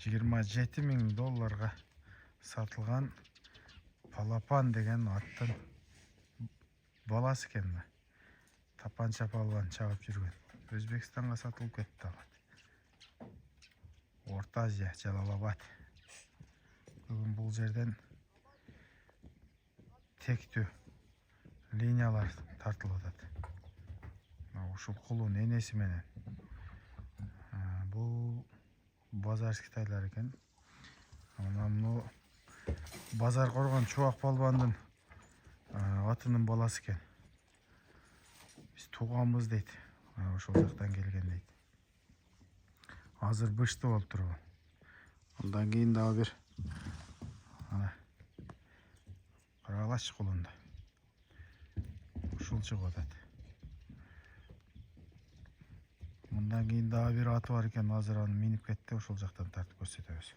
$27.000 сатылған Балапан деген аттың баласы екен. Тапанша палуан чабып жүрген. Өзбекстанға сатылып кетті. Орта Азия, Жалалабад. Бүгін бұл жерден тектүү линиялар тартылып атат. Ушул кулун энеси менен. Бул базарский тайлар экен. Мына базар коргон Чубак палбандын атынын баласы экен. Биз тууганбыз дейт. Ошол жактан келген дейт. Азыр бышты болуп турган. Андан кийин дагы бир каралаш кулунда. Ушул чыгып атат. Мындан кийин дагы бир аты бар экен. Азыр аны минип кетти, ошол жактан тартып көрсөтөбүз.